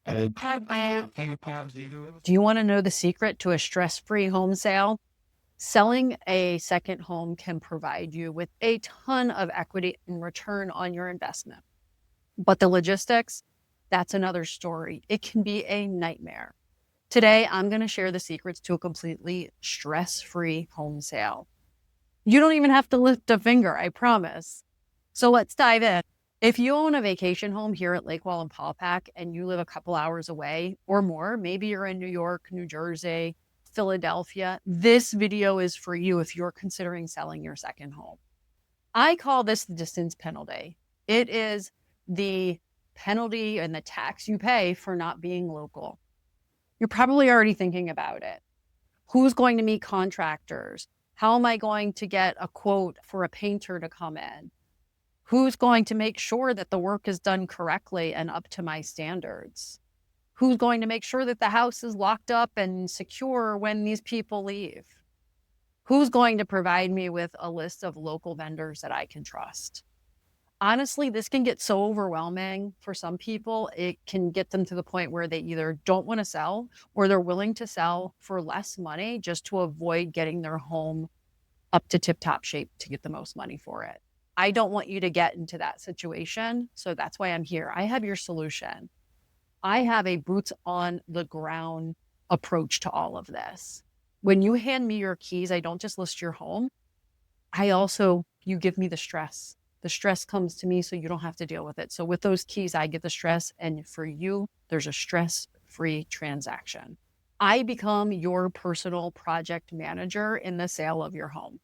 Do You want to know the secret to a stress-free home sale? Selling a second home can provide you with a ton of equity and return on your investment. But the logistics, that's another story. It can be a nightmare. Today, I'm going to share the secrets to a completely stress-free home sale. You don't even have to lift a finger, I promise. So let's dive in. If you own a vacation home here at Lake Wallenpaupack and you live a couple hours away or more, maybe you're in New York, New Jersey, Philadelphia, this video is for you if you're considering selling your second home. I call this the distance penalty. It is the penalty and the tax you pay for not being local. You're probably already thinking about it. Who's going to meet contractors? How am I going to get a quote for a painter to come in? Who's going to make sure that the work is done correctly and up to my standards? Who's going to make sure that the house is locked up and secure when these people leave? Who's going to provide me with a list of local vendors that I can trust? Honestly, this can get so overwhelming for some people. It can get them to the point where they either don't want to sell or they're willing to sell for less money just to avoid getting their home up to tip top shape to get the most money for it. I don't want you to get into that situation. So that's why I'm here. I have your solution. I have a boots on the ground approach to all of this. When you hand me your keys, I don't just list your home. You give me the stress. The stress comes to me so you don't have to deal with it. So with those keys, I get the stress. And for you, there's a stress free transaction. I become your personal project manager in the sale of your home.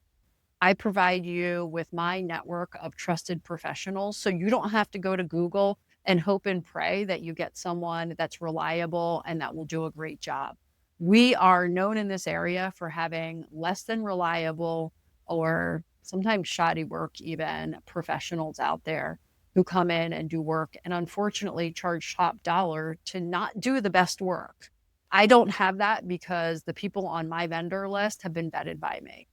I provide you with my network of trusted professionals so you don't have to go to Google and hope and pray that you get someone that's reliable and that will do a great job. We are known in this area for having less than reliable or sometimes shoddy work, even professionals out there who come in and do work and unfortunately charge top dollar to not do the best work. I don't have that because the people on my vendor list have been vetted by me.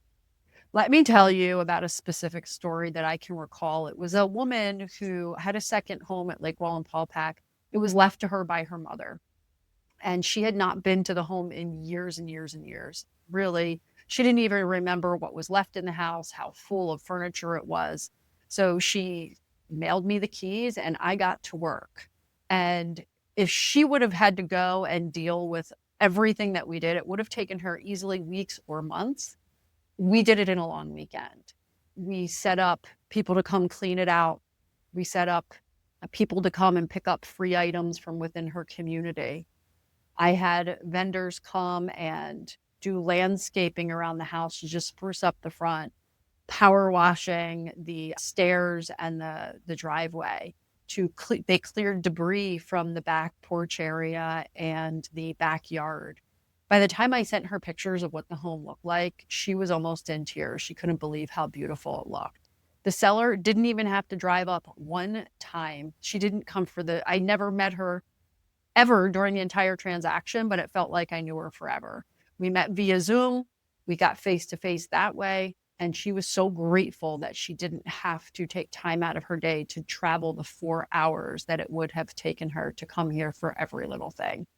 Let me tell you about a specific story that I can recall. It was a woman who had a second home at Lake Wallenpaupack. It was left to her by her mother, and she had not been to the home in years and years and years. Really, she didn't even remember what was left in the house, how full of furniture it was. So she mailed me the keys, and I got to work. And if she would have had to go and deal with everything that we did, it would have taken her easily weeks or months. We did it in a long weekend. We set up people to come clean it out. We set up people to come and pick up free items from within her community. I had vendors come and do landscaping around the house to just spruce up the front, power washing the stairs and the driveway. They cleared debris from the back porch area and the backyard. By the time I sent her pictures of what the home looked like, she was almost in tears. She couldn't believe how beautiful it looked. The seller didn't even have to drive up one time. She didn't come I never met her ever during the entire transaction, but it felt like I knew her forever. We met via Zoom. We got face to face that way. And she was so grateful that she didn't have to take time out of her day to travel the 4 hours that it would have taken her to come here for every little thing.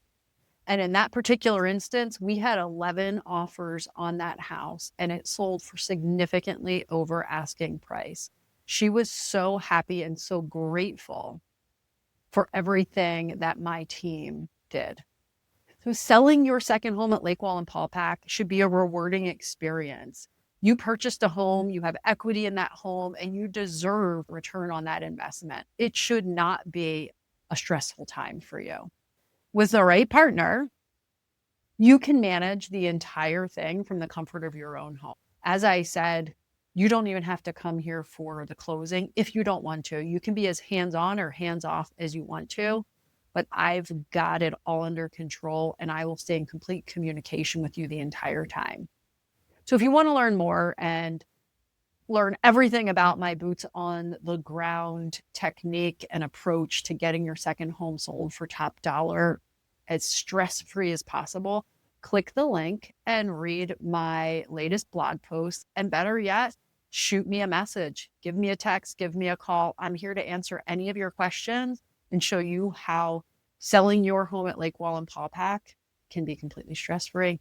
And in that particular instance, we had 11 offers on that house and it sold for significantly over asking price. She was so happy and so grateful for everything that my team did. So selling your second home at Lake Wallenpaupack should be a rewarding experience. You purchased a home, you have equity in that home, and you deserve return on that investment. It should not be a stressful time for you. With the right partner, you can manage the entire thing from the comfort of your own home. As I said, you don't even have to come here for the closing if you don't want to. You can be as hands-on or hands-off as you want to, but I've got it all under control and I will stay in complete communication with you the entire time. So if you want to learn more and learn everything about my boots on the ground technique and approach to getting your second home sold for top dollar as stress-free as possible, click the link and read my latest blog post. And better yet, shoot me a message, give me a text, give me a call. I'm here to answer any of your questions and show you how selling your home at Lake Wallenpaupack can be completely stress-free.